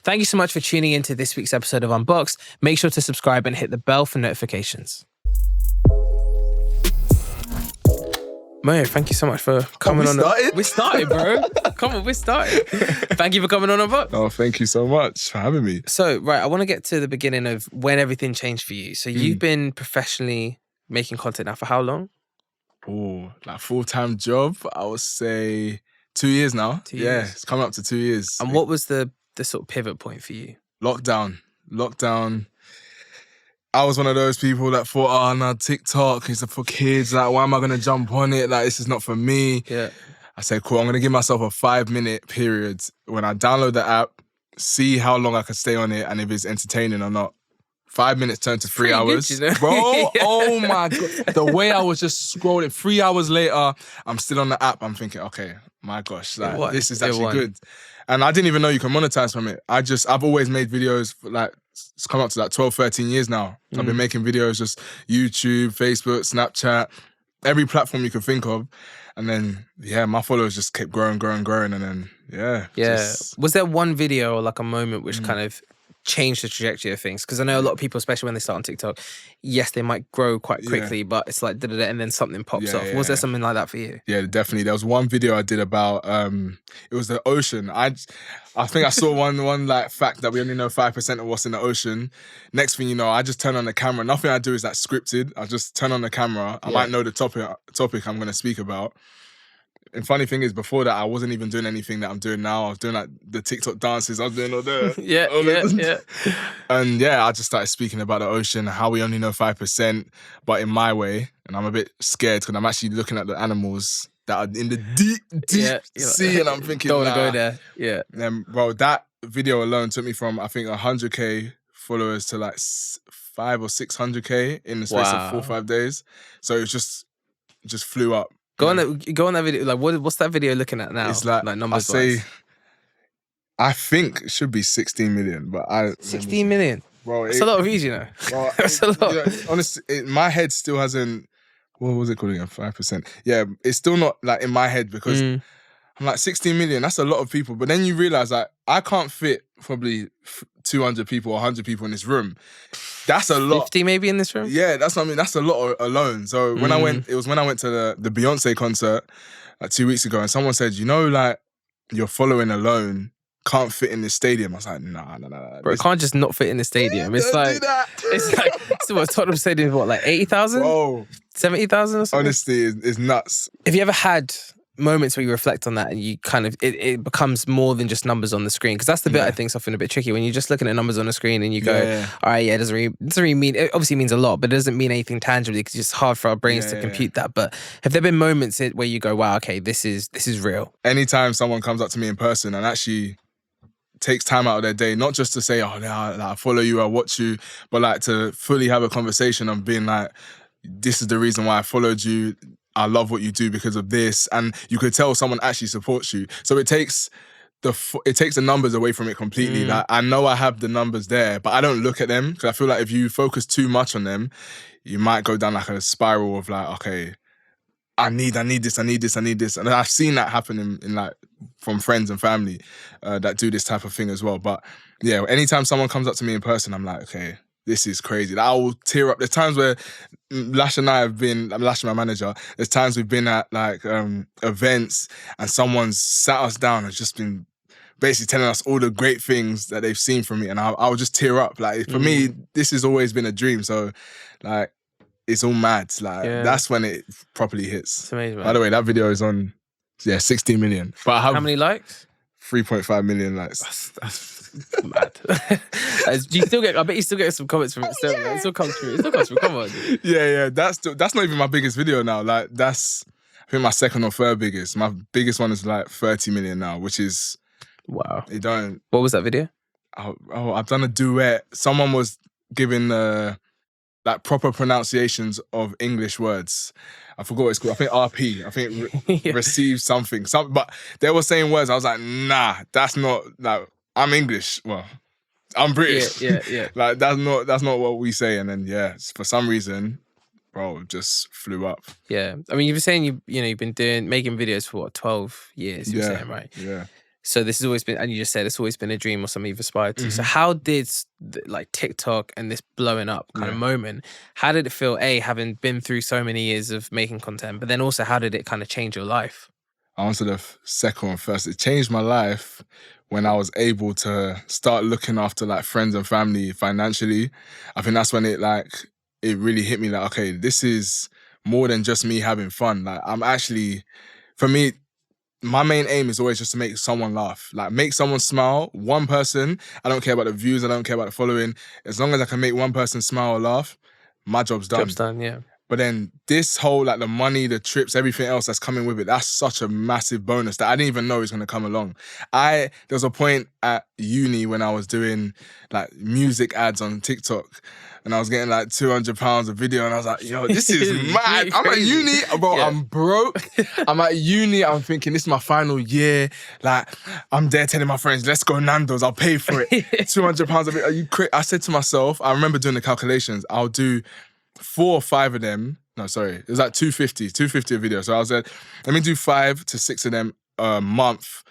Thank you so much for tuning into this week's episode of Unboxed. Make sure to subscribe and hit the bell for notifications. Moyo, thank you so much for coming on. We started, bro. Come on, we started. Thank you for coming on Unboxed. Oh, thank you so much for having me. So, right, I want to get to the beginning of when everything changed for you. So you've been professionally making content now for how long? Oh, like full-time job, I would say 2 years now. 2 years. Yeah, it's coming up to 2 years. And what was the sort of pivot point for you? Lockdown. I was one of those people that thought, oh, no, TikTok is for kids. Like, why am I going to jump on it? Like, this is not for me. Yeah. I said, cool, I'm going to give myself a 5-minute period when I download the app, see how long I can stay on it and if it's entertaining or not. 5 minutes turned to 3 hours. Good, you know? Bro, Yeah. Oh my God. The way I was just scrolling, 3 hours later, I'm still on the app. I'm thinking, okay, my gosh, like, this is actually good. And I didn't even know you can monetize from it. I've always made videos for like, it's come up to like 12, 13 years now. I've been making videos, just YouTube, Facebook, Snapchat, every platform you could think of. And then, yeah, my followers just kept growing. And then, yeah. Was there one video or like a moment which kind of changed the trajectory of things? Because I know a lot of people, especially when they start on TikTok, yes, they might grow quite quickly, but it's like da-da-da, and then something pops off. Was there something like that for you? Yeah, definitely. There was one video I did about it was the ocean. I think I saw one like fact that we only know 5% of what's in the ocean. Next thing you know, I just turn on the camera. Nothing I do is like scripted. I just turn on the camera. I might know the topic I'm going to speak about. And funny thing is, before that, I wasn't even doing anything that I'm doing now. I was doing like the TikTok dances. I was doing all that. Yeah. And yeah, I just started speaking about the ocean, how we only know 5%, but in my way. And I'm a bit scared because I'm actually looking at the animals that are in the deep sea, and I'm thinking, don't want to go there. Yeah. And bro, that video alone took me from, I think, 100K followers to like 500 or 600K in the space of 4 or 5 days. So it just flew up. Go on that video. Like, what's that video looking at now? It's like numbers. I think it should be 16 million, but 16 million. Bro, that's a lot of views, you know. Bro, that's a lot. You know, honestly, my head still hasn't. What was it called again? 5%. Yeah, it's still not like in my head because I'm like 16 million. That's a lot of people. But then you realize like I can't fit probably 200 people or 100 people in this room. That's a lot. 50 maybe in this room? Yeah, that's what I mean. That's a lot alone. So when I went to the Beyonce concert like 2 weeks ago, and someone said, you know, like your following alone can't fit in this stadium. I was like, nah. Bro, it can't just not fit in the stadium. Yeah, it's like so what, Tottenham Stadium is what, like 80,000? Bro. 70,000 or something? Honestly, it's nuts. Have you ever had moments where you reflect on that and you kind of, it becomes more than just numbers on the screen? Because that's the bit I think is often a bit tricky when you're just looking at numbers on the screen and you go, all right, it doesn't really mean, it obviously means a lot, but it doesn't mean anything tangibly because it's hard for our brains to compute that. But have there been moments where you go, wow, okay, this is real? Anytime someone comes up to me in person and actually takes time out of their day, not just to say, oh, I follow you, I watch you, but like to fully have a conversation of being like, this is the reason why I followed you. I love what you do because of this. And you could tell someone actually supports you. So it takes the numbers away from it completely. Like I know I have the numbers there, but I don't look at them because I feel like if you focus too much on them, you might go down like a spiral of like, okay, I need this. And I've seen that happen in like from friends and family that do this type of thing as well. But yeah, anytime someone comes up to me in person, I'm like, okay, this is crazy. Like, I will tear up. There's times where Lash and I have been, Lash, my manager, there's times we've been at like events and someone's sat us down and just been basically telling us all the great things that they've seen from me, and I would just tear up. Like for me, this has always been a dream. So like it's all mad. Like that's when it properly hits. It's amazing, man. By the way, that video is on 16 million. But I have how many likes? 3.5 million likes. That's mad. Do you still get? I bet you still get some comments from it. Still, it still comes through. It still comes through. Come on. Yeah. That's not even my biggest video now. Like that's I think my second or third biggest. My biggest one is like 30 million now, which is wow. It don't. What was that video? I've done a duet. Someone was giving like proper pronunciations of English words. I forgot what it's called. I think RP. I think receive something. But they were saying words. I was like, nah, that's not like I'm English. Well, I'm British. Yeah. Like that's not what we say. And then for some reason, bro, it just flew up. Yeah. I mean, you were saying you've been making videos for what, 12 years, you were saying, right? Yeah. So this has always been, and you just said it's always been a dream or something you've aspired to. Mm-hmm. So how did like TikTok and this blowing up kind of moment, how did it feel, having been through so many years of making content, but then also how did it kind of change your life? I'll answer the second one first. It changed my life when I was able to start looking after like friends and family financially. I think that's when it really hit me like, okay, this is more than just me having fun. Like I'm actually, for me, my main aim is always just to make someone laugh, like make someone smile, one person. I don't care about the views, I don't care about the following. As long as I can make one person smile or laugh, my job's done. Job's done, yeah. But then this whole, like the money, the trips, everything else that's coming with it, that's such a massive bonus that I didn't even know was going to come along. There was a point at uni when I was doing like music ads on TikTok and I was getting like £200 a video and I was like, yo, this is mad. I'm at uni, bro, I'm broke. I'm at uni, I'm thinking this is my final year. Like I'm there telling my friends, let's go Nando's, I'll pay for it. £200 a video, are you crazy? I said to myself, I remember doing the calculations, I'll do 4 or 5 of them. No, sorry. It was like 250 a video. So I was like, let me do 5 to 6 of them a month.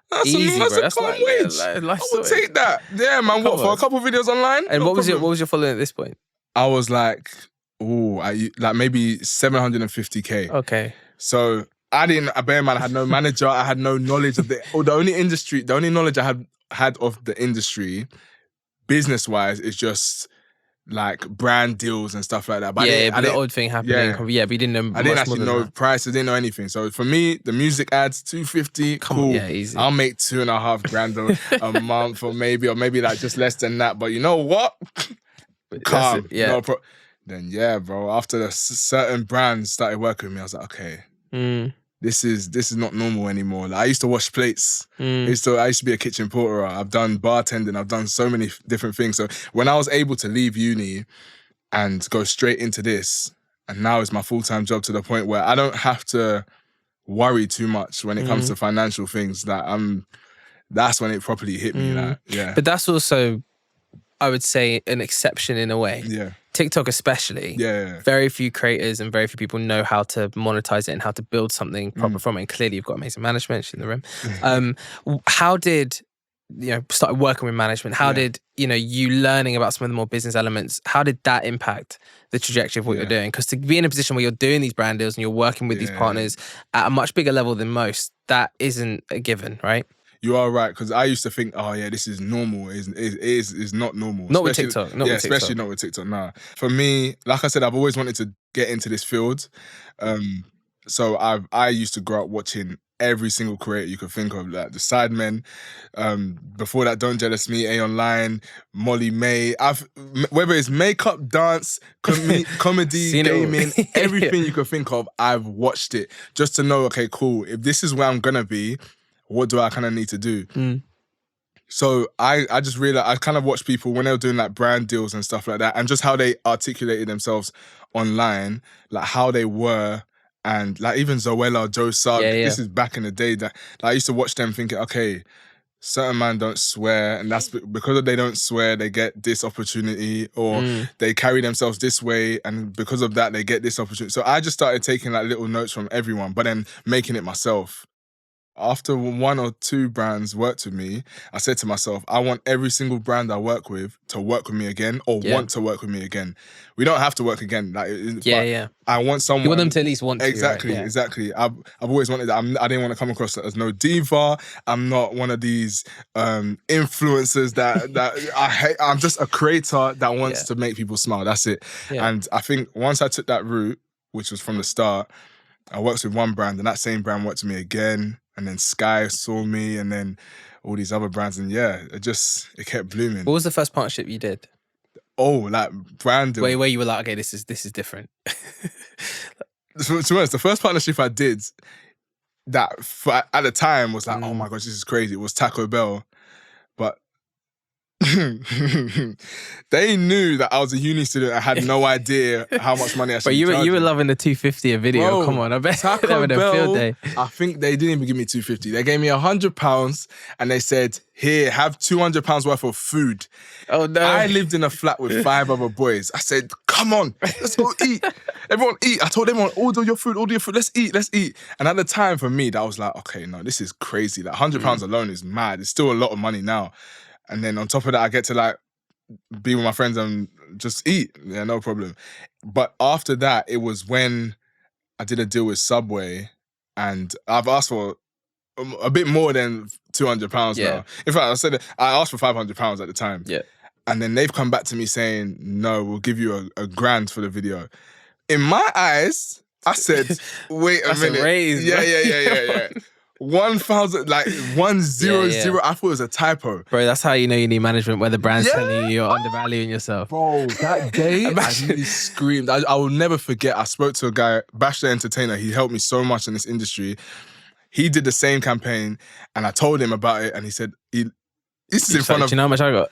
That's easy, that's bro. a common wage. I would take that. Yeah, man. What, for a couple of videos online? And what was your following at this point? I was like, like maybe 750K. Okay. So I bear in mind, I had no manager. I had no knowledge of the only knowledge I had of the industry, business-wise, is just like brand deals and stuff like that. But the odd thing happening. Yeah, but you didn't know. I didn't actually know prices. I didn't know anything. So for me, the music ads, 250, cool. Yeah, easy. I'll make 2.5 grand a month, or maybe like just less than that. But you know what? Calm. Then yeah, bro. After the certain brands started working with me, I was like, okay. This is not normal anymore. Like, I used to wash plates. I used to be a kitchen porter. I've done bartending. I've done so many different things. So when I was able to leave uni and go straight into this, and now it's my full-time job to the point where I don't have to worry too much when it comes to financial things. That's when it properly hit me. But that's also, I would say, an exception in a way. Yeah. TikTok especially. Yeah. Very few creators and very few people know how to monetize it and how to build something proper from it. And clearly you've got amazing management. She's in the room. How did, start working with management? How did, you learning about some of the more business elements, how did that impact the trajectory of what you're doing? Because to be in a position where you're doing these brand deals and you're working with these partners at a much bigger level than most, that isn't a given, right? You are right, because I used to think, oh yeah, this is normal. It is not normal. Not with TikTok. Especially not with TikTok. Nah. For me, like I said, I've always wanted to get into this field. So I used to grow up watching every single creator you could think of, like the Sidemen. Before that, Don't Jealous Me, A-Online, Molly May. Whether it's makeup, dance, comedy, gaming, everything you could think of, I've watched it just to know, okay, cool. If this is where I'm gonna be, what do I kind of need to do? So I just realized, I kind of watched people when they were doing like brand deals and stuff like that, and just how they articulated themselves online, like how they were, and like even Zoella, Joe Sugg, this is back in the day that I used to watch them thinking, okay, certain men don't swear, and that's because they don't swear, they get this opportunity, or they carry themselves this way, and because of that, they get this opportunity. So I just started taking like little notes from everyone, but then making it myself. After 1 or 2 brands worked with me, I said to myself, I want every single brand I work with to work with me again, or want to work with me again. We don't have to work again. I want someone. You want them to at least want to. Exactly. I've always wanted that. I didn't want to come across as no diva. I'm not one of these influencers that I hate. I'm just a creator that wants to make people smile. That's it. Yeah. And I think once I took that route, which was from the start, I worked with one brand, and that same brand worked with me again. And then Sky saw me, and then all these other brands, and it kept blooming. What was the first partnership you did? Oh, like brand deal. Where you were like, okay, this is different. To be honest, the first partnership I did that at the time was like, oh my gosh, this is crazy. It was Taco Bell, but They knew that I was a uni student. I had no idea how much money I should. But you were loving the $250 a video. Bro, come on, I bet Taco they were a field day. I think they didn't even give me $250. They gave me £100 and they said, "Here, have £200 worth of food." Oh no! I lived in a flat with 5 other boys. I said, "Come on, let's go eat. Everyone eat." I told everyone, order your food. Let's eat. And at the time, for me, that was like, okay, no, this is crazy. Like £100 alone is mad. It's still a lot of money now. And then on top of that, I get to like be with my friends and just eat. Yeah, no problem. But after that, it was when I did a deal with Subway, and I've asked for a bit more than £200 now. In fact, I asked for £500 at the time. Yeah. And then they've come back to me saying, "No, we'll give you a grand for the video." In my eyes, I said, "Wait a minute." A raise, yeah. 1,000, like 100. I thought it was a typo. Bro, that's how you know you need management, where the brand's telling you you're undervaluing yourself. Bro, that day, I really screamed. I will never forget. I spoke to a guy, Bash the Entertainer. He helped me so much in this industry. He did the same campaign, and I told him about it, and he said, "This is in front of..." Do you know how much I got?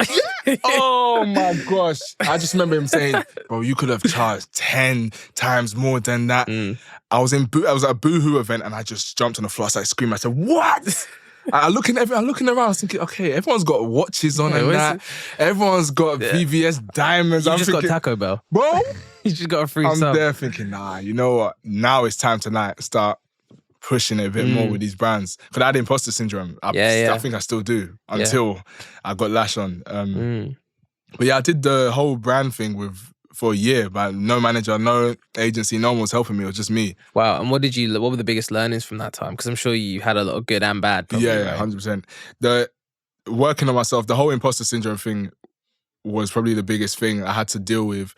Oh my gosh. I just remember him saying, "Bro, you could have charged 10 times more than that." I was at a Boohoo event and I just jumped on the floor. I started screaming. I said, "What?" I'm looking around. I was thinking, okay, everyone's got watches on and that. Everyone's got VVS diamonds. You just got Taco Bell. Bro. You just got a free I'm sub. there thinking, nah, you know what? Now it's time to like start pushing it a bit more with these brands. Because I had imposter syndrome. I think I still do until I got lash on. But yeah, I did the whole brand thing for a year, but no manager, no agency, no one was helping me. It was just me. Wow. And what were the biggest learnings from that time? Because I'm sure you had a lot of good and bad. Probably, right? 100%. The working on myself, the whole imposter syndrome thing was probably the biggest thing I had to deal with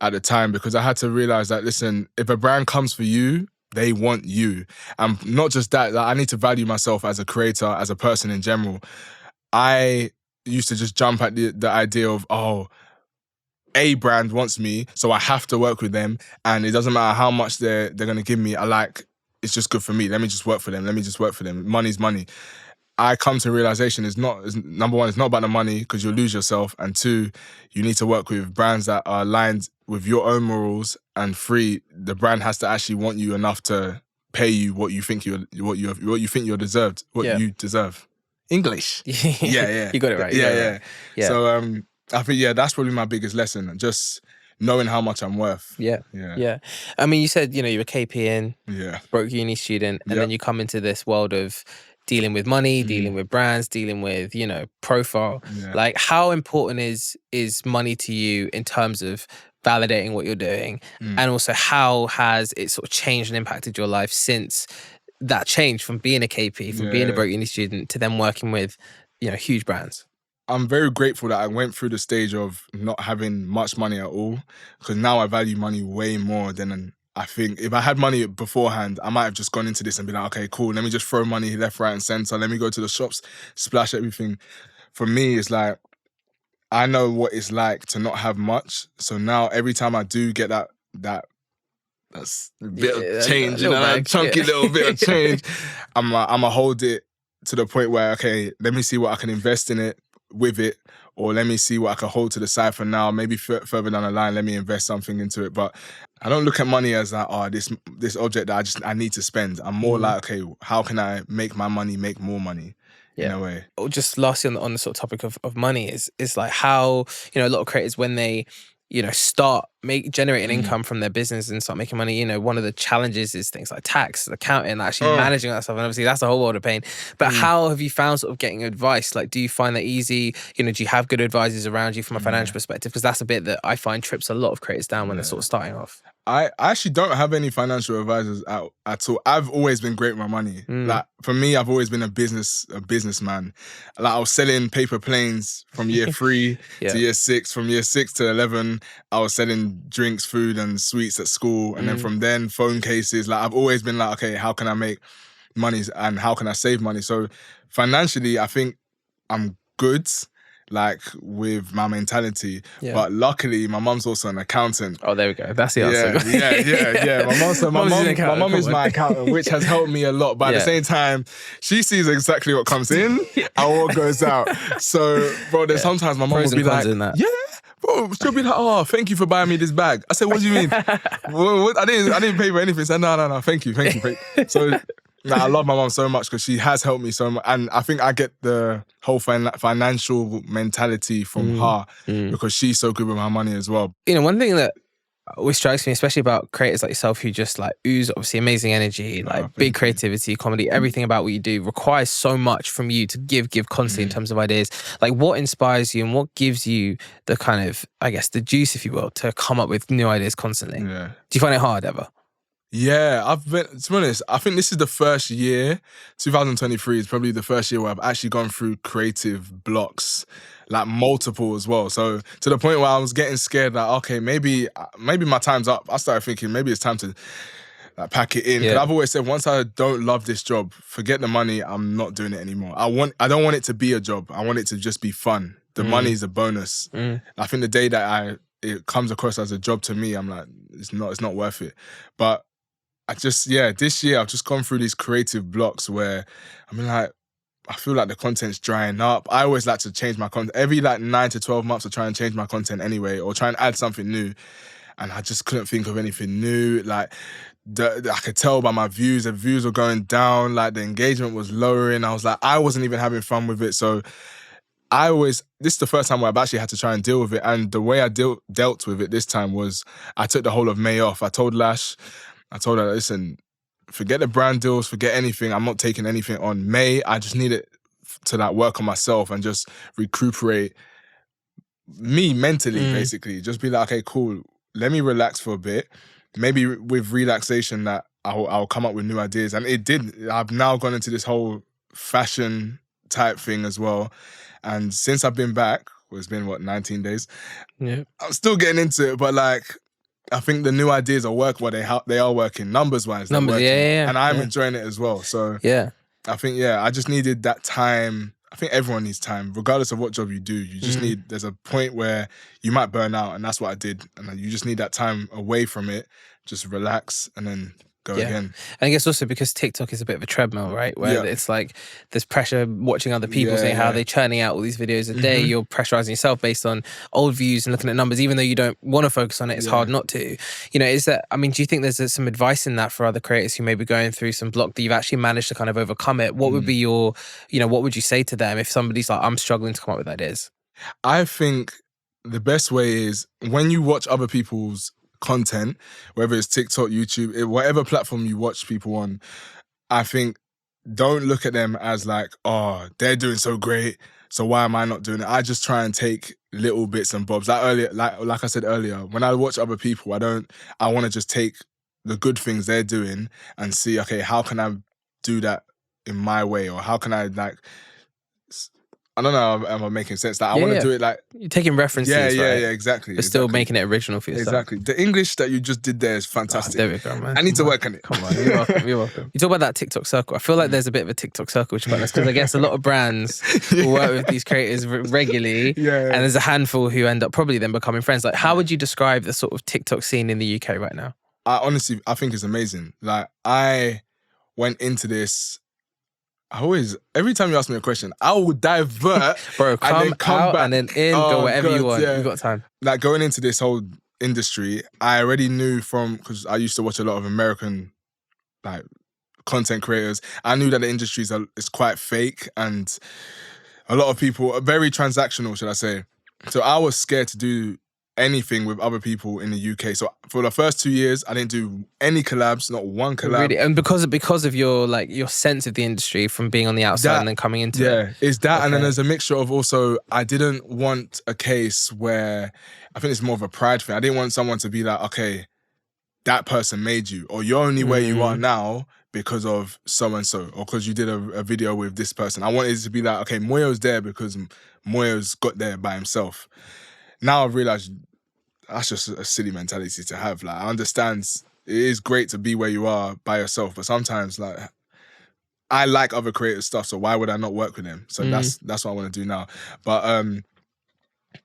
at the time, because I had to realize that, listen, if a brand comes for you, they want you. And not just that, like, I need to value myself as a creator, as a person in general. I used to just jump at the idea of, oh, a brand wants me, so I have to work with them, and it doesn't matter how much they're going to give me. It's just good for me. Let me just work for them. Money's money. I come to a realization number one, it's not about the money, because you'll lose yourself, and two, you need to work with brands that are aligned with your own morals, and three, the brand has to actually want you enough to pay you what you think you deserve. You deserve. English. Yeah. You got it right. Yeah. So I think, that's probably my biggest lesson, just knowing how much I'm worth. Yeah. I mean, you said, you were KP in, broke uni student, and then you come into this world of dealing with money, dealing with brands, dealing with, profile. Yeah. Like, how important is money to you in terms of validating what you're doing? And also, how has it sort of changed and impacted your life since that change from being a KP, from being a broke uni student to then working with, huge brands? I'm very grateful that I went through the stage of not having much money at all, because now I value money way more than I think. If I had money beforehand, I might have just gone into this and been like, okay, cool, let me just throw money left, right, and center. Let me go to the shops, splash everything. For me, it's like, I know what it's like to not have much. So now every time I do get that's a bit of change, chunky little bit of change, I'm gonna hold it to the point where, okay, let me see what I can invest in it, with it, or let me see what I can hold to the side for now. Maybe further down the line, let me invest something into it. But I don't look at money as like, this object that I need to spend. I'm more like, okay, how can I make my money make more money? In a way. Just lastly on the sort of topic of money is like how, a lot of creators, when they, start generating income from their business and start making money, one of the challenges is things like tax, accounting, actually managing that stuff. And obviously that's a whole world of pain. But how have you found sort of getting advice? Like, do you find that easy? Do you have good advisors around you from a financial perspective? Because that's a bit that I find trips a lot of creators down when they're sort of starting off. I actually don't have any financial advisors at all. I've always been great with my money. Like, for me, I've always been a businessman. Like, I was selling paper planes from year 3 to year 6. From year 6 to 11, I was selling drinks, food, and sweets at school. And then from then, phone cases. Like, I've always been like, okay, how can I make money and how can I save money? So financially, I think I'm good. like with my mentality. But luckily, my mum's also an accountant. Oh, there we go. That's the answer. Yeah. My mum is my accountant, which has helped me a lot. But at the same time, she sees exactly what comes in and what goes out. So, bro, there's sometimes my mum will be like, bro, she'll be like, oh, thank you for buying me this bag. I said, what do you mean? What? I didn't pay for anything. I said, no, thank you. So, I love my mom so much because she has helped me so much. And I think I get the whole financial mentality from her because she's so good with my money as well. You know, one thing that always strikes me, especially about creators like yourself who just like ooze obviously amazing energy, like big creativity, comedy, everything about what you do requires so much from you to give constantly in terms of ideas. Like what inspires you and what gives you the kind of, I guess, the juice, if you will, to come up with new ideas constantly? Yeah. Do you find it hard ever? Yeah, to be honest, I think this is the first year, 2023 is probably the first year where I've actually gone through creative blocks, like multiple as well. So to the point where I was getting scared that, okay, maybe my time's up. I started thinking maybe it's time to like, pack it in. Because I've always said, once I don't love this job, forget the money, I'm not doing it anymore. I don't want it to be a job. I want it to just be fun. The money is a bonus. I think the day that it comes across as a job to me, I'm like, it's not worth it. But this year I've just gone through these creative blocks where I feel like the content's drying up. I always like to change my content. Every 9 to 12 months I try and change my content anyway, or try and add something new. And I just couldn't think of anything new. Like, I could tell by my views, the views were going down, like the engagement was lowering. I was like, I wasn't even having fun with it. So this is the first time where I've actually had to try and deal with it. And the way I dealt with it this time was I took the whole of May off. I told her, listen, forget the brand deals, forget anything. I'm not taking anything on. May, I just need it to work on myself and just recuperate me mentally, basically. Just be like, okay, cool. Let me relax for a bit. Maybe with relaxation that I'll come up with new ideas. And it did. I've now gone into this whole fashion type thing as well. And since I've been back, it's been 19 days. Yeah. I'm still getting into it, but I think the new ideas are working. Well, they are working numbers-wise. And I'm enjoying it as well. So I think I just needed that time. I think everyone needs time, regardless of what job you do. You just need. There's a point where you might burn out, and that's what I did. And you just need that time away from it, just relax, and then go again. And I guess also because TikTok is a bit of a treadmill, right? Where it's like there's pressure watching other people saying how they're churning out all these videos a day. You're pressurizing yourself based on old views and looking at numbers, even though you don't want to focus on it. It's hard not to. You know, do you think there's some advice in that for other creators who may be going through some block that you've actually managed to kind of overcome it? What would be your, what would you say to them if somebody's like, I'm struggling to come up with ideas? I think the best way is when you watch other people's content, whether it's TikTok, YouTube, whatever platform you watch people on, I think don't look at them as like, oh, they're doing so great, so why am I not doing it? I just try and take little bits and bobs. Like I said earlier, when I watch other people, I want to just take the good things they're doing and see, okay, how can I do that in my way? Or how can I I don't know if I'm making sense. I want to do it you're taking references, right? Exactly. But still making it original for yourself. Exactly. The English that you just did there is fantastic. There we go, man. I need to work on it. Come on, you're welcome. You talk about that TikTok circle. I feel like there's a bit of a TikTok circle, which is quite nice, because I guess a lot of brands will work with these creators regularly, and there's a handful who end up probably then becoming friends. Like, how would you describe the sort of TikTok scene in the UK right now? I think it's amazing. Like, I went into this. Every time you ask me a question, I will divert. Bro, come back and then in, go wherever you want. Yeah. You've got time. Like, going into this whole industry, I already knew because I used to watch a lot of American content creators. I knew that the industry is quite fake and a lot of people are very transactional, should I say. So I was scared to do anything with other people in the UK. So for the first 2 years, I didn't do any collabs, not one collab. Really? And because of your your sense of the industry from being on the outside and then coming into it. Yeah, it's that. Okay. And then there's a mixture of also, I didn't want a case where, I think it's more of a pride thing. I didn't want someone to be like, okay, that person made you, or you're only where you are now because of so-and-so, or because you did a video with this person. I wanted it to be like, okay, Moyo's there because Moyo's got there by himself. Now I've realised that's just a silly mentality to have. Like, I understand it is great to be where you are by yourself, but sometimes I like other creative stuff, so why would I not work with them? So that's what I want to do now. But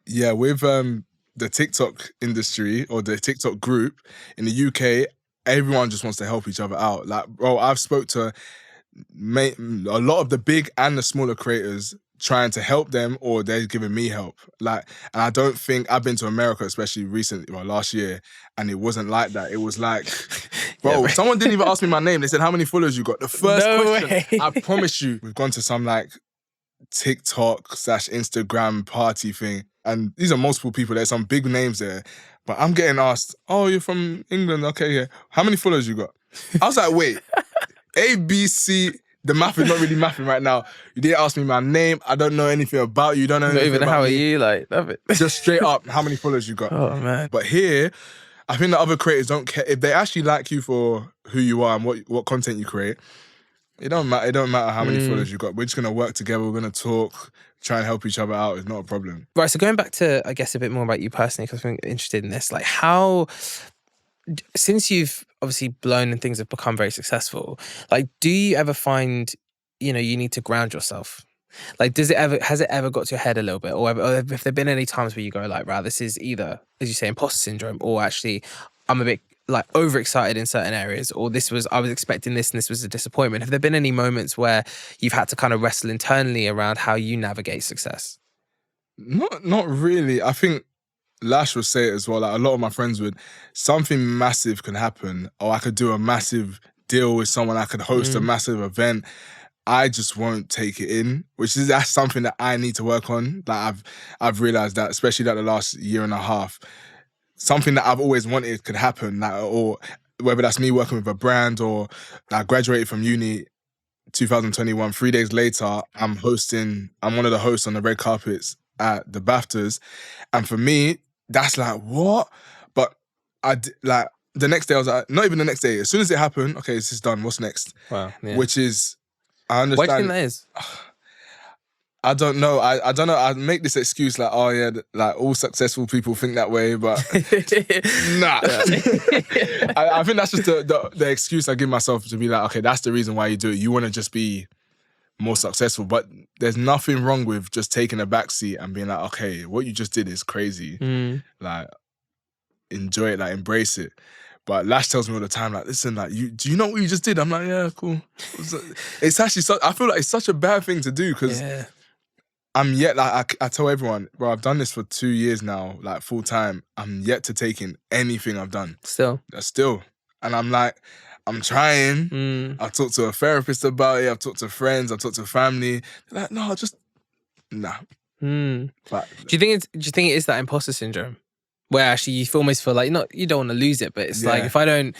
Yeah, with the TikTok industry or the TikTok group in the UK, everyone just wants to help each other out. Like, bro, I've spoke to a lot of the big and the smaller creators trying to help them, or they're giving me help. Like, and I don't think I've been to America, especially recently, well, last year, and it wasn't like that. It was like, bro, someone didn't even ask me my name. They said, how many followers you got? The first question, I promise you, we've gone to some like TikTok/Instagram party thing. And these are multiple people. There's some big names there. But I'm getting asked, oh, you're from England. Okay, yeah. How many followers you got? I was like, wait, A, B, C, the math is not really mathing right now. You didn't ask me my name. I don't know anything about you. You don't know anything even about how me. are you? Like, love it. Just straight up, how many followers you got? Oh, man. But here, I think the other creators don't care. If they actually like you for who you are and what content you create, it don't matter. It don't matter how many followers you got. We're just going to work together. We're going to talk, try and help each other out. It's not a problem. Right, so going back to, I guess, a bit more about you personally, because I'm interested in this. Like, how, since you've obviously blown and things have become very successful, like, do you ever find, you know, you need to ground yourself? Like, has it ever got to your head a little bit? Or have there been any times where you go like, wow, this is either, as you say, imposter syndrome, or actually I'm a bit like overexcited in certain areas, or I was expecting this and this was a disappointment. Have there been any moments where you've had to kind of wrestle internally around how you navigate success? Not really. I think Lash would say it as well. Like, a lot of my friends would, something massive can happen, or I could do a massive deal with someone, I could host a massive event. I just won't take it in, that's something that I need to work on. Like, I've realized that, especially like the last year and a half, something that I've always wanted could happen. Like, or whether that's me working with a brand, or I graduated from uni 2021. 3 days later, I'm one of the hosts on the red carpets at the BAFTAs. And for me, that's like, what? But like the next day I was like, not even the next day. As soon as it happened, okay, this is done. What's next? Wow. Yeah. Which is, I understand. Why do you think that is? I don't know. I don't know. I make this excuse like, oh yeah, like all successful people think that way, but nah. I think that's just the excuse I give myself to be like, okay, that's the reason why you do it. You want to just be more successful, but there's nothing wrong with just taking a backseat and being like, okay, what you just did is crazy. Like, enjoy it, like embrace it. But Lash tells me all the time, like, listen, like, do you know what you just did? I'm like, yeah, cool. It's actually, I feel like it's such a bad thing to do, because I'm yet, like, I tell everyone, bro, I've done this for 2 years now, like, full time. I'm yet to take in anything I've done. Still. And I'm like, I'm trying. I've talked to a therapist about it. I've talked to friends. I've talked to family. They're like, no, just, nah. But, do you think it is that imposter syndrome? Where actually you almost feel like you don't want to lose it, but it's like if I don't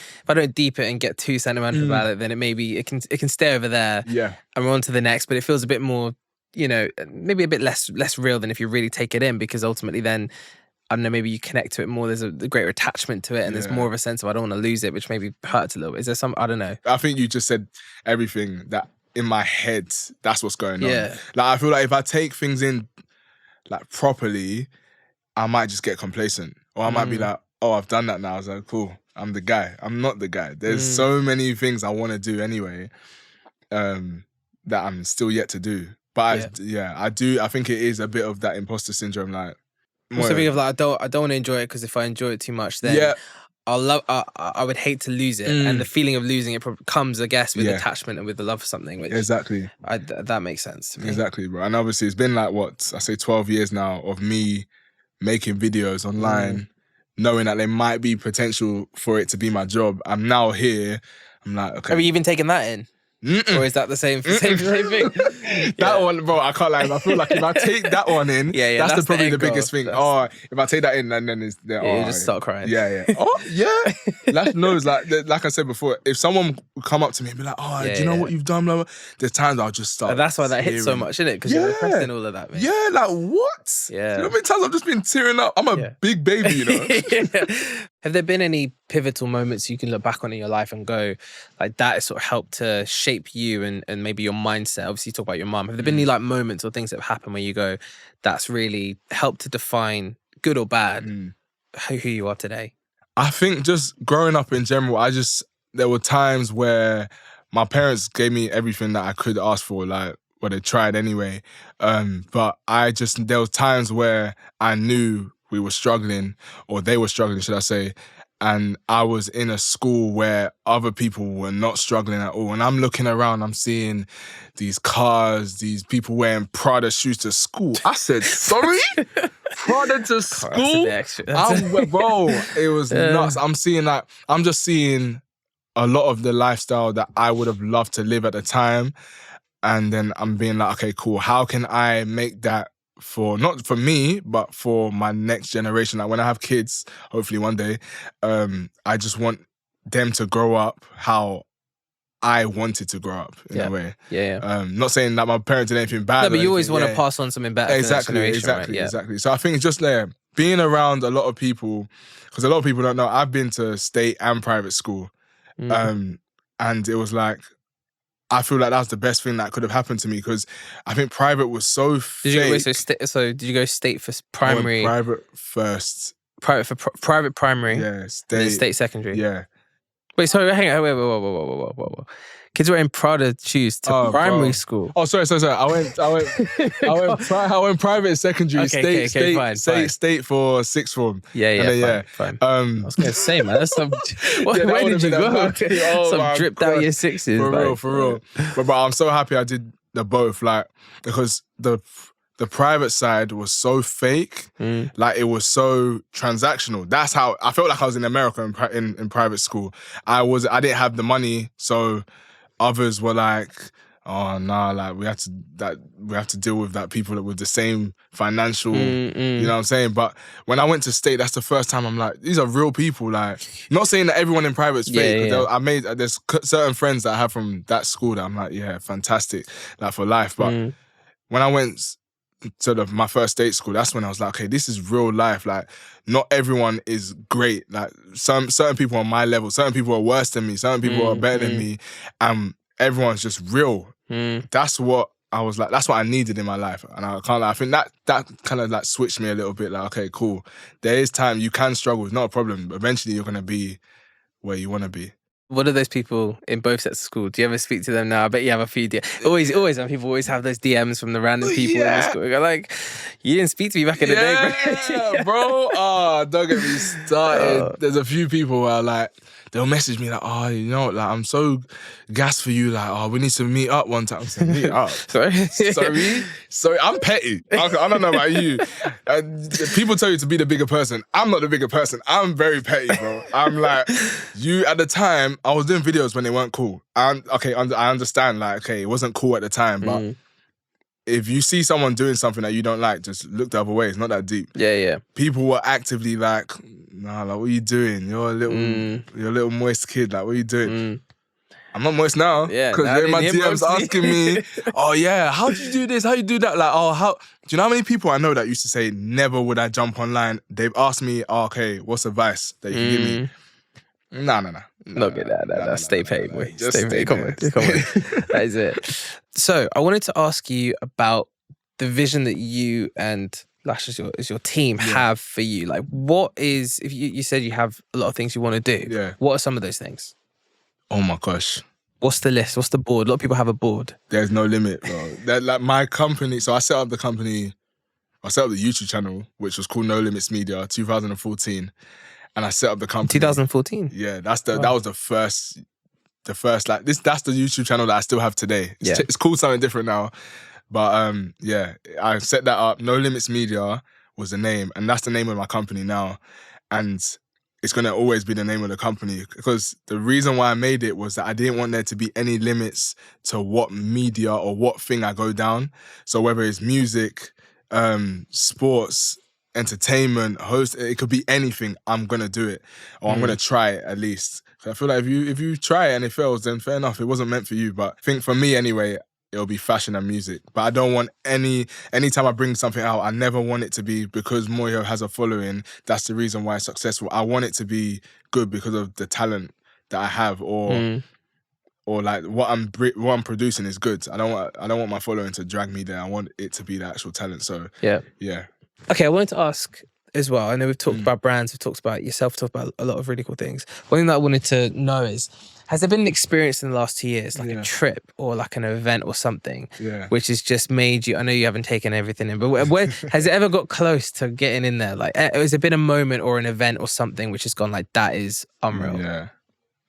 deep it and get too sentimental about it, then it can stay over there. Yeah. And we're on to the next, but it feels a bit more, you know, maybe a bit less real than if you really take it in, because ultimately then, I don't know, maybe you connect to it more. There's a greater attachment to it, and there's more of a sense of I don't want to lose it, which maybe hurts a little bit. Is there some, I don't know. I think you just said everything that in my head, that's what's going on. Yeah. Like, I feel like if I take things in like properly, I might just get complacent. Or I might be like, oh, I've done that now. I was like, cool, I'm the guy. I'm not the guy. There's so many things I want to do anyway that I'm still yet to do. But I do. I think it is a bit of that imposter syndrome. Like, something of like, I don't want to enjoy it, because if I enjoy it too much, then I would hate to lose it. And the feeling of losing it comes, I guess, with attachment and with the love for something. Which exactly. That makes sense to me. Exactly, bro. And obviously, it's been like, what, I say 12 years now of me making videos online, knowing that there might be potential for it to be my job. I'm now here. I'm like, okay. Have you even taken that in? Or is that the same thing? That one, bro, I can't lie. I feel like if I take that one in, that's probably the biggest thing. If I take that in, and then it's there. You just start crying. Yeah. Oh, yeah. Lash knows, like I said before, if someone would come up to me and be like, oh, do you know what you've done? Blah, blah. There's times I'll just start. And that's why that hits so much, isn't it? Because you're repressing all of that, man. Yeah, like, what? Yeah. You know how many times I've just been tearing up? I'm a big baby, you know? Have there been any pivotal moments you can look back on in your life and go, like, that has sort of helped to shape you and maybe your mindset? Obviously, you talk about your mum. Have there been any like moments or things that have happened where you go, that's really helped to define, good or bad, who you are today? I think just growing up in general, there were times where my parents gave me everything that I could ask for. Like, well, they tried anyway. But there was times where I knew we were struggling, or they were struggling, should I say, and I was in a school where other people were not struggling at all. And I'm looking around, I'm seeing these cars, these people wearing Prada shoes to school. I said, sorry? Prada to school? Bro, it was nuts. I'm just seeing a lot of the lifestyle that I would have loved to live at the time. And then I'm being like, okay, cool. How can I make that not for me, but for my next generation? Like when I have kids, hopefully one day, I just want them to grow up how I wanted to grow up in a way. Not saying that my parents did anything bad. No, but you always want to pass on something better to the next generation, Exactly. So I think it's just there, being around a lot of people, because a lot of people don't know, I've been to state and private school. And it was like, I feel like that was the best thing that could have happened to me, because I think private was so fake. Did you go state for primary? Private first. Private for private primary? Yeah, state. And then state secondary? Yeah. Wait, sorry, hang on. Wait, whoa. Kids wearing Prada shoes to primary school. Oh, sorry. I went private secondary, state for sixth form. Fine. I was going to say, man, that's some... where did you go? Some drip down your sixes. For real. But I'm so happy I did the both, like, because the private side was so fake, like it was so transactional. That's how I felt like I was in America in private school. I didn't have the money, so others were like, oh no, like we have to deal with that, people that with the same financial, you know what I'm saying? But when I went to state, that's the first time I'm like, these are real people. Like, not saying that everyone in private is fake. There's certain friends that I have from that school that I'm like, yeah, fantastic, like for life. But when I went to my first state school, that's when I was like, okay, this is real life. Like, not everyone is great. Like, certain people on my level, certain people are worse than me, certain people are better than me, and everyone's just real. That's what I was like, that's what I needed in my life. And I think that kind of like switched me a little bit. Like, okay, cool. There is time, you can struggle, it's not a problem, but eventually you're going to be where you want to be. What are those people in both sets of school? Do you ever speak to them now? I bet you have a few DMs. Always, and people always have those DMs from the random people in the school. You're like, you didn't speak to me back in the day, bro. Oh, don't get me started. There's a few people where like, they'll message me like, oh, you know, like, I'm so gassed for you. Like, oh, we need to meet up one time. I said, meet up? Sorry, I'm petty. I don't know about you. People tell you to be the bigger person. I'm not the bigger person. I'm very petty, bro. I'm like, you, at the time, I was doing videos when they weren't cool. I understand, like, okay, it wasn't cool at the time, but if you see someone doing something that you don't like, just look the other way. It's not that deep. Yeah. People were actively like, nah, like, what are you doing? You're a little moist kid. Like, what are you doing? I'm not moist now. Yeah. Because they're in my DMs asking me, oh yeah, how did you do this? How you do that? Like, oh, how... Do you know how many people I know that used to say, never would I jump online? They've asked me, oh, okay, what's advice that you can give me? Nah. Not good. Stay paid, boy. Stay paid. Come on. That is it. So I wanted to ask you about the vision that you and Lash as your team have for you. Like, what is, if you said you have a lot of things you want to do. Yeah. What are some of those things? Oh my gosh. What's the list? What's the board? A lot of people have a board. There's no limit, bro. Like my company, so I set up the YouTube channel, which was called No Limits Media, 2014. And I set up the company. 2014? Yeah, that was the first, like, that's the YouTube channel that I still have today. It's called something different now. But I set that up. No Limits Media was the name, and that's the name of my company now. And it's going to always be the name of the company, because the reason why I made it was that I didn't want there to be any limits to what media or what thing I go down. So whether it's music, sports, entertainment, host, it could be anything. I'm going to do it, or I'm going to try it at least. I feel like if you try it and it fails, then fair enough, it wasn't meant for you. But I think for me anyway, it'll be fashion and music. But I don't want anytime I bring something out, I never want it to be because Moyo has a following, that's the reason why it's successful. I want it to be good because of the talent that I have, or like what I'm producing is good. I don't want my following to drag me there. I want it to be the actual talent. So yeah. Okay, I wanted to ask as well. I know we've talked about brands, we've talked about yourself, talked about a lot of really cool things. One thing that I wanted to know is, has there been an experience in the last 2 years, like a trip or like an event or something, which has just made you, I know you haven't taken everything in, but where has it ever got close to getting in there? Like, has there been a moment or an event or something which has gone like, that is unreal? Yeah,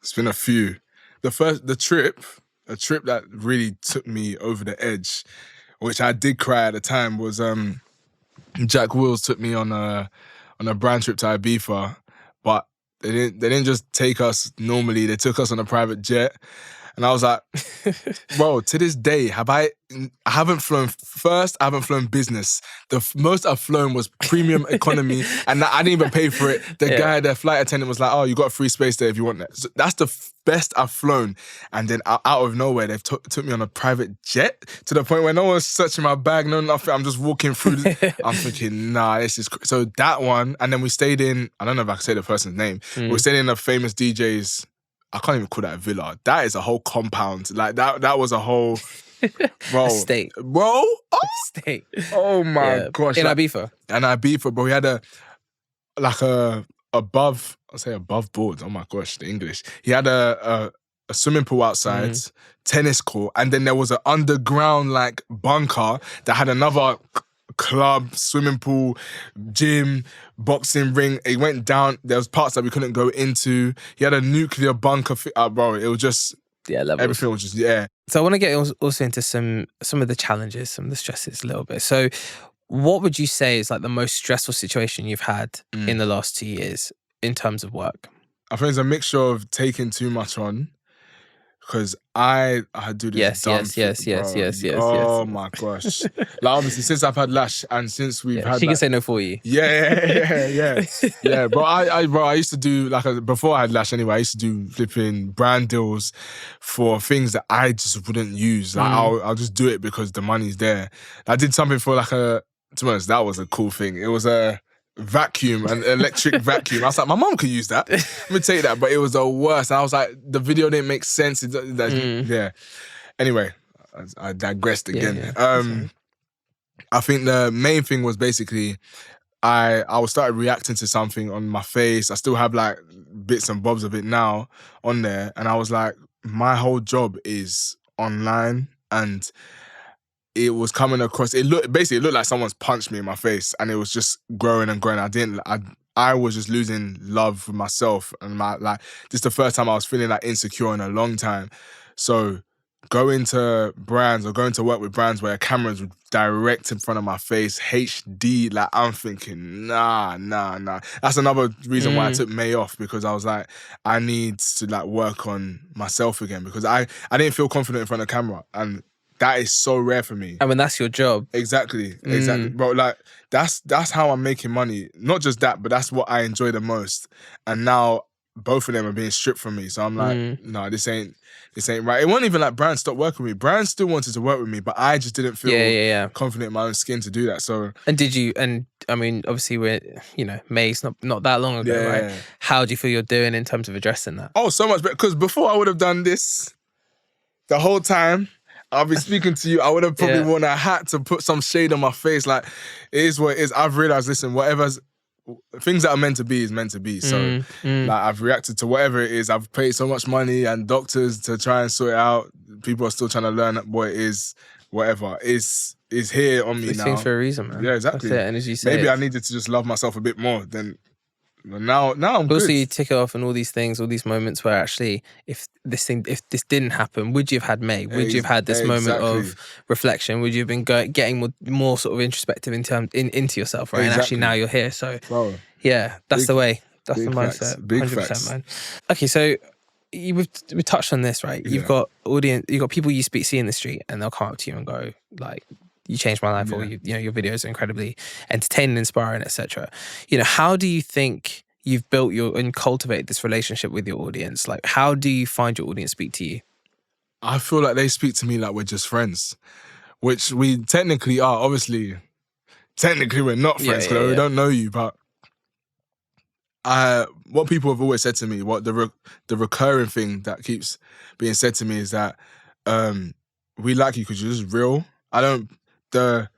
it's been a few. A trip that really took me over the edge, which I did cry at the time, was Jack Wills took me on a brand trip to Ibiza, but they didn't just take us normally. They took us on a private jet, and I was like, bro, to this day, I haven't flown first. I haven't flown business. The most I've flown was premium economy, and I didn't even pay for it. The flight attendant was like, "Oh, you got a free space there if you want that." So that's the best I've flown. And then out of nowhere, they've took me on a private jet to the point where no one's searching my bag, no nothing. I'm just walking through. I'm thinking, nah, this is so that one. And then we stayed in. I don't know if I can say the person's name. We stayed in a famous DJ's. I can't even call that a villa. That is a whole compound. Like that was a whole estate. Bro. Estate. Oh my gosh. In Ibiza. In Ibiza, bro. We had above board. Oh my gosh, the English. He had a swimming pool outside, tennis court, and then there was an underground like bunker that had another club, swimming pool, gym, boxing ring. It went down. There was parts that we couldn't go into. He had a nuclear bunker. Bro, it was just everything was just So I want to get also into some of the challenges, some of the stresses a little bit. So what would you say is like the most stressful situation you've had in the last 2 years in terms of work? I think it's a mixture of taking too much on, because I do this yes. Oh my gosh. Like obviously since I've had Lash and since we've had she can say no for you. Yeah. But I used to do before I had Lash anyway, I used to do flipping brand deals for things that I just wouldn't use. Like I'll just do it because the money's there. I did something for to be honest, that was a cool thing. It was a vacuum, an electric vacuum. I was like, my mom could use that. Let me take that. But it was the worst. And I was like, the video didn't make sense. Yeah. Anyway, I digressed again. I think the main thing was basically I started reacting to something on my face. I still have like bits and bobs of it now on there. And I was like, my whole job is online, and it was coming across. It looked like someone's punched me in my face, and it was just growing and growing. I was just losing love for myself, and this is the first time I was feeling like insecure in a long time. So going to brands or going to work with brands where cameras were direct in front of my face, HD, like I'm thinking, nah. That's another reason why I took May off, because I was like, I need to like work on myself again, because I didn't feel confident in front of camera, and that is so rare for me. I mean, that's your job. Exactly. Bro, like, that's how I'm making money. Not just that, but that's what I enjoy the most. And now both of them are being stripped from me. So I'm like, no, this ain't right. It wasn't even like brands stopped working with me. Brands still wanted to work with me, but I just didn't feel confident in my own skin to do that. So and I mean, obviously we're, May's not that long ago, right? How do you feel you're doing in terms of addressing that? Oh, so much better. Because before I would have done this the whole time, I'll be speaking to you, I would have probably worn a hat to put some shade on my face. Like, it is what it is. I've realised, listen, things that are meant to be is meant to be. So, like, I've reacted to whatever it is. I've paid so much money and doctors to try and sort it out. People are still trying to learn what it is, whatever. It's here on me now. Things for a reason, man. Yeah, exactly. That's it. And as you say, maybe I needed to just love myself a bit more than... Now I'm good. Also, you tick it off on all these things, all these moments where actually, if this didn't happen, would you have had May? Would you have had this moment of reflection? Would you have been getting more sort of introspective into yourself, right? Exactly. And actually now you're here. So, that's the way. That's the mindset. Big 100%, facts. Man. Okay, so we touched on this, right? You've got audience, you've got people you see in the street, and they'll come up to you and go like, you changed my life, or your videos are incredibly entertaining, inspiring, etc. How do you think you've built and cultivated this relationship with your audience? Like, how do you find your audience speak to you? I feel like they speak to me like we're just friends, which we technically are. Obviously, technically we're not friends because we don't know you, but what people have always said to me, what the recurring thing that keeps being said to me is that we like you because you're just real. The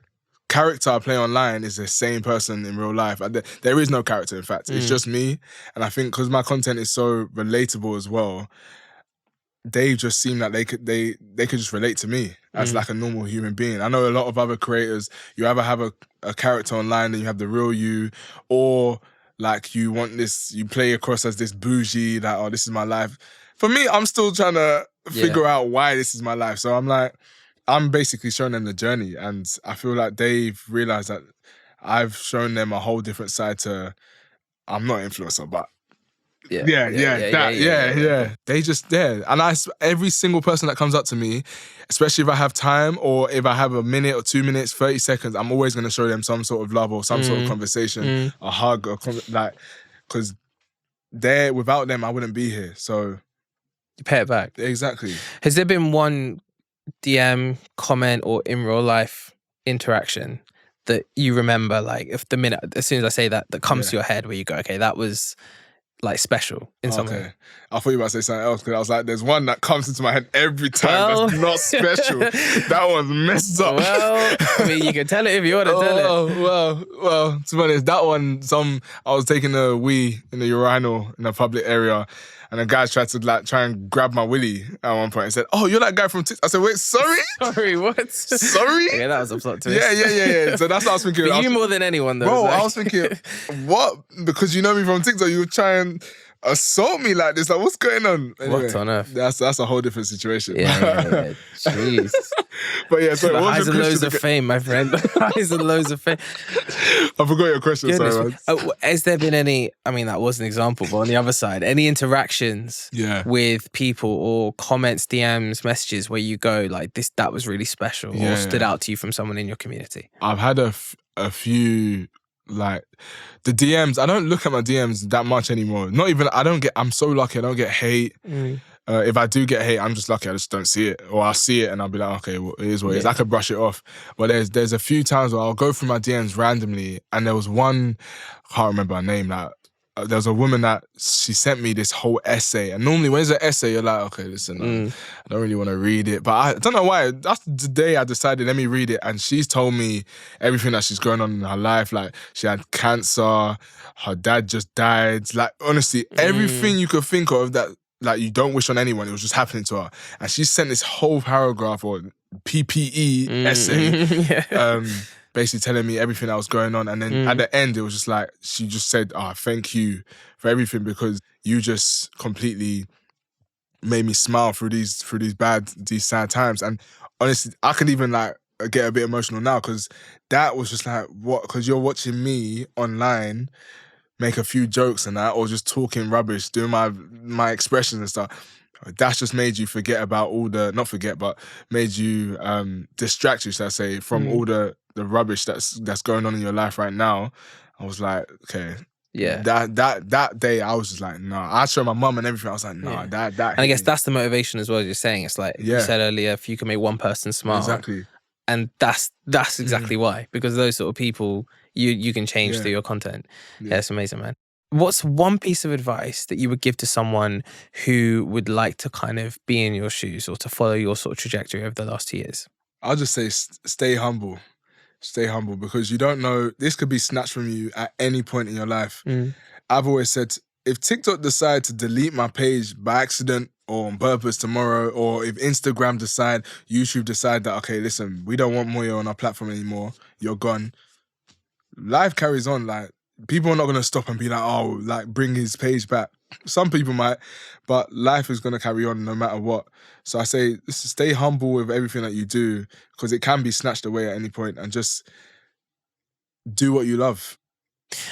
character I play online is the same person in real life. There is no character, in fact. It's just me. And I think because my content is so relatable as well, they just seem like they could just relate to me as like a normal human being. I know a lot of other creators, you either have a character online and you have the real you, or like you want this, you play across as this bougie, like, oh, this is my life. For me, I'm still trying to figure out why this is my life. So I'm basically showing them the journey, and I feel like they've realized that I've shown them a whole different side to, I'm not an influencer, but yeah. They just, and every single person that comes up to me, especially if I have time or if I have a minute or 2 minutes, 30 seconds, I'm always going to show them some sort of love or some sort of conversation, a hug, or because without them, I wouldn't be here. So you pay it back. Exactly. Has there been one DM, comment, or in real life interaction that you remember, like, if the minute, as soon as I say that comes to your head, where you go, okay, that was like special in some way? I thought you were about to say something else, because I was like, there's one that comes into my head every time that's not special. That one's messed up. Well, I mean, you can tell it if you want to tell it. Well, to be honest, that one, I was taking a wee in the urinal in a public area, and a guy tried to try and grab my willy at one point and said, "Oh, you're that guy from TikTok." I said, "Wait, sorry? Sorry, what? Sorry?" Yeah, that was a plot twist. Yeah. So that's what I was thinking. But you more than anyone, though. Bro, I was thinking, what? Because you know me from TikTok, you would try and assault me like this. Like, what's going on? Anyway, what on earth? That's a whole different situation. Yeah. Jeez. But yeah, so highs and lows of fame, my friend. Highs and lows of fame. I forgot your question. Sorry, man. Has there been any, I mean, that was an example, but on the other side, any interactions with people or comments, DMs, messages where you go like, that was really special, or stood out to you from someone in your community? I've had a few, like, the DMs. I don't look at my DMs that much anymore. Not even, I'm so lucky I don't get hate. If I do get hate, I'm just lucky I just don't see it. Or I'll see it and I'll be like, okay, well, it is what it is. I could brush it off. But there's a few times where I'll go through my DMs randomly, and there was one, I can't remember her name, there was a woman that she sent me this whole essay. And normally when it's an essay, you're like, okay, listen, I don't really want to read it. But I don't know why. That's the day I decided, let me read it. And she's told me everything that she's going on in her life. Like, she had cancer, her dad just died. Like, honestly, everything you could think of that, like, you don't wish on anyone, it was just happening to her. And she sent this whole paragraph or PPE essay, basically telling me everything that was going on. And then at the end, it was just like, she just said, thank you for everything, because you just completely made me smile through these sad times. And honestly, I can even like get a bit emotional now, because that was just like, what? Because you're watching me online make a few jokes and that, or just talking rubbish, doing my expressions and stuff. That's just made you forget about not forget, but made you distract you, should I say, from all the rubbish that's going on in your life right now. I was like, okay. Yeah. That day I was just like, no. I showed my mum and everything. I was like, no, that. And I guess that's the motivation as well, as you're saying. It's like you said earlier, if you can make one person smile. Exactly. And that's exactly why. Because those sort of people you can change through your content. Yeah, it's amazing, man. What's one piece of advice that you would give to someone who would like to kind of be in your shoes or to follow your sort of trajectory over the last 2 years? I'll just say stay humble. Stay humble, because you don't know, this could be snatched from you at any point in your life. I've always said, if TikTok decide to delete my page by accident or on purpose tomorrow, or if Instagram decide, YouTube decide that, okay, listen, we don't want Moyo on our platform anymore, you're gone. Life carries on. Like, people are not going to stop and be like, oh, like, bring his page back. Some people might, but life is going to carry on no matter what. So I say, stay humble with everything that you do, because it can be snatched away at any point, and just do what you love.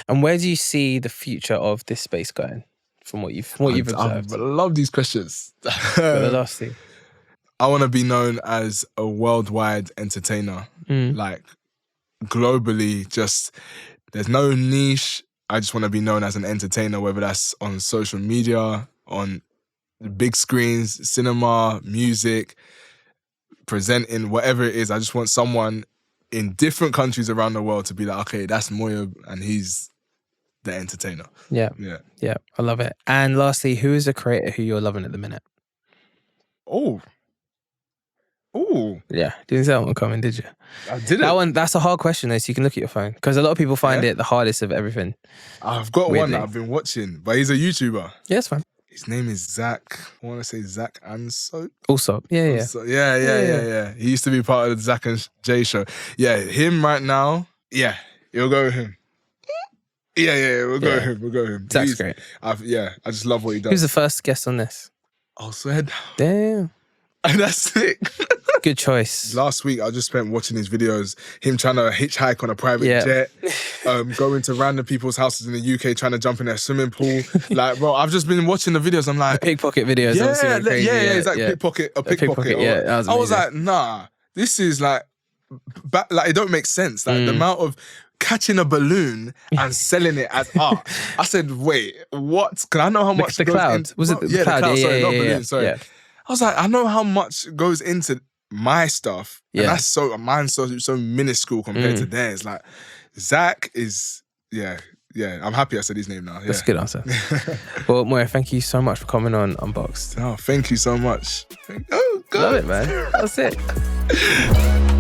And where do you see the future of this space going, from what you've observed? I love these questions. The last thing. I want to be known as a worldwide entertainer. Like, globally, just, there's no niche. I just want to be known as an entertainer, whether that's on social media, on big screens, cinema, music, presenting, whatever it is. I just want someone in different countries around the world to be like, okay, that's Moyo and he's the entertainer. Yeah. I love it. And lastly, who is a creator who you're loving at the minute? Oh, Ooh. Yeah, didn't see that one coming, did you? I didn't. That one, that's a hard question though, so you can look at your phone. Because a lot of people find it the hardest of everything. I've got Weirdly. one that I've been watching, but he's a YouTuber. Yeah, it's fine. His name is Zach. I want to say Zach Anso. Also, yeah. He used to be part of the Zach and Jay show. Yeah, him right now. Yeah, you'll go with him. Yeah, we'll go with him. Zach's great. I just love what he does. Who's the first guest on this? Oh, Swed. Damn. And that's sick. Good choice. Last week, I just spent watching his videos, him trying to hitchhike on a private jet, going to random people's houses in the UK, trying to jump in their swimming pool. Like, bro, I've just been watching the videos. I'm like... The pickpocket videos. It's like pickpocket. I was like, nah, this is like... like, it don't make sense. Like, the amount of catching a balloon and selling it as art. I said, wait, what? Because I know how much the goes cloud. into... Was it the cloud? Sorry, not balloon, yeah. sorry. Yeah. I was like, I know how much goes into my stuff. Yeah. And that's mine's so minuscule compared to theirs. Like, Zach is, I'm happy I said his name now. Yeah. That's a good answer. Well, Moyo, thank you so much for coming on Unboxed. Oh, thank you so much. Oh, God. Love it, man. That's it.